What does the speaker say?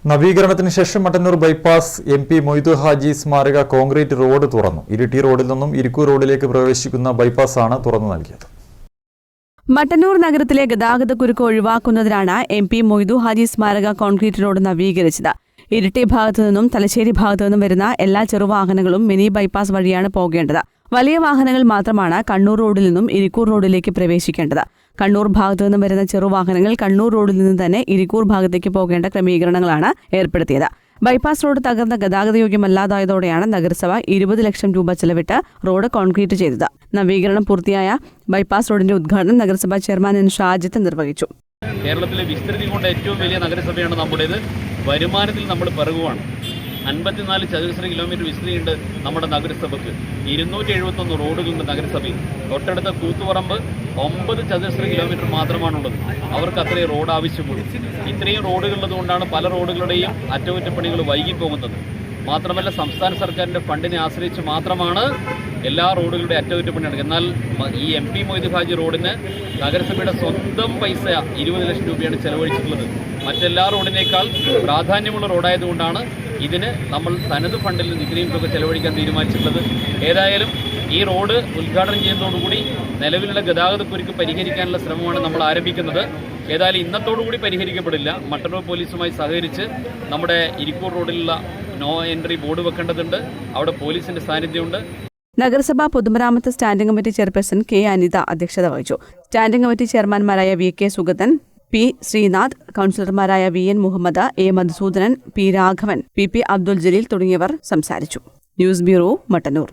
നവീകരണത്തിന് ശേഷം Mattannur bypass MP Moidu Haji സ്മാരക concrete road തുറന്നു. ഇരിട്ടി റോഡിൽ നിന്നും ഇരിക്കൂർ റോഡിലേക്ക് പ്രവേശിക്കുന്ന ബൈപ്പാസാണ് തുറന്നു നൽകിയത്. മട്ടന്നൂർ നഗരത്തിലെ ഗതാഗതക്കുരുക്ക് ഒഴിവാക്കുന്നതിനാണ് MP മൊയ്തു ഹാജി സ്മാരക കോൺക്രീറ്റ് റോഡ് നവീകരിച്ചത്. ഇരിട്ടി ഭാഗത്തു നിന്നും തലശ്ശേരി ഭാഗത്തു നിന്നും വരുന്ന എല്ലാ ചെറുവാഹനങ്ങളും മിനി ബൈപ്പാസ് വഴിയാണ് പോകേണ്ടത്. വലിയ വാഹനങ്ങൾ മാത്രമാണ് കണ്ണൂർ റോഡിൽ നിന്നും ഇരിക്കൂർ റോഡിലേക്ക് പ്രവേശിക്കേണ്ടത്. കണ്ണൂർ ഭാഗത്തു നിന്നും വരുന്ന ചെറുവാഹനങ്ങൾ കണ്ണൂർ റോഡിൽ നിന്ന് തന്നെ ഇരിക്കൂർ ഭാഗത്തേക്ക് പോകേണ്ട ക്രമീകരണങ്ങളാണ് ഏർപ്പെടുത്തിയത്. ബൈപ്പാസ് റോഡ് തകർന്ന ഗതാഗതയോഗ്യമല്ലാതായതോടെയാണ് നഗരസഭ 20 ലക്ഷം രൂപ ചെലവിട്ട് റോഡ് കോൺക്രീറ്റ് ചെയ്തത്. നവീകരണം പൂർത്തിയായ ബൈപ്പാസ് റോഡിന്റെ ഉദ്ഘാടനം നഗരസഭാ ചെയർമാൻ N. ഷാജിത്ത് നിർവഹിച്ചു. കേരളത്തിലെ വിസ്തൃതി കൊണ്ട് ഏറ്റവും വലിയ നഗരസഭയാണ് നമ്മുടേത്. വരുമാനത്തിൽ നമ്മൾ പിറകുവാണ്. 54 ചതുരശ്ര കിലോമീറ്റർ വിസ്തൃതിയുണ്ട് നമ്മുടെ നഗരസഭയ്ക്ക്. 271 റോഡുകളുണ്ട് നഗരസഭയിൽ. തൊട്ടടുത്ത കൂത്തുപറമ്പ് 9 ചതുരശ്ര കിലോമീറ്റർ മാത്രമാണുള്ളത്. അവർക്ക് അത്രയും റോഡ് ആവശ്യമുള്ളൂ. ഇത്രയും റോഡുകളുള്ളത് കൊണ്ടാണ് പല റോഡുകളുടെയും അറ്റകുറ്റപ്പണികൾ വൈകിപ്പോകുന്നത്. മാത്രമല്ല, സംസ്ഥാന സർക്കാരിൻ്റെ ഫണ്ടിനെ ആശ്രയിച്ച് മാത്രമാണ് എല്ലാ റോഡുകളുടെ അറ്റകുറ്റപ്പണി നടക്കുക. എന്നാൽ ഈ MP മൊയ്തു ഹാജി റോഡിന് നഗരസഭയുടെ സ്വന്തം പൈസ 20 ലക്ഷം രൂപയാണ് ചെലവഴിച്ചിട്ടുള്ളത്. മറ്റെല്ലാ റോഡിനേക്കാൾ പ്രാധാന്യമുള്ള റോഡായതുകൊണ്ടാണ് ഇതിന് നമ്മൾ തനത് ഫണ്ടിൽ നിന്ന് ഇത്രയും തുക ചെലവഴിക്കാൻ തീരുമാനിച്ചിട്ടുള്ളത്. ഏതായാലും ഈ റോഡ് ഉദ്ഘാടനം ചെയ്യുന്നതോടുകൂടി നിലവിലുള്ള ഗതാഗതക്കുരുക്ക് പരിഹരിക്കാനുള്ള ശ്രമമാണ് നമ്മൾ ആരംഭിക്കുന്നത്. ഏതായാലും ഇന്നത്തോടുകൂടി പരിഹരിക്കപ്പെടില്ല. മട്ടന്നൂർ പോലീസുമായി സഹകരിച്ച് നമ്മുടെ ഇരിക്കൂർ റോഡിലുള്ള നോ എൻട്രി ബോർഡ് വെക്കേണ്ടതുണ്ട്. അവിടെ പോലീസിന്റെ സാന്നിധ്യമുണ്ട്. നഗരസഭാ പൊതുമരാമത്ത് standing committee chairperson K. Anitha അധ്യക്ഷത വഹിച്ചു. സ്റ്റാൻഡിംഗ് കമ്മിറ്റി ചെയർമാൻമാരായ VK സുഗതൻ, P. ശ്രീനാഥ്, കൌൺസിലർമാരായ VN Muhammad, A. Madhusoodanan, P. Raghavan, PP. Abdul Jaleel തുടങ്ങിയവർ സംസാരിച്ചു. News bureau, Mattannur.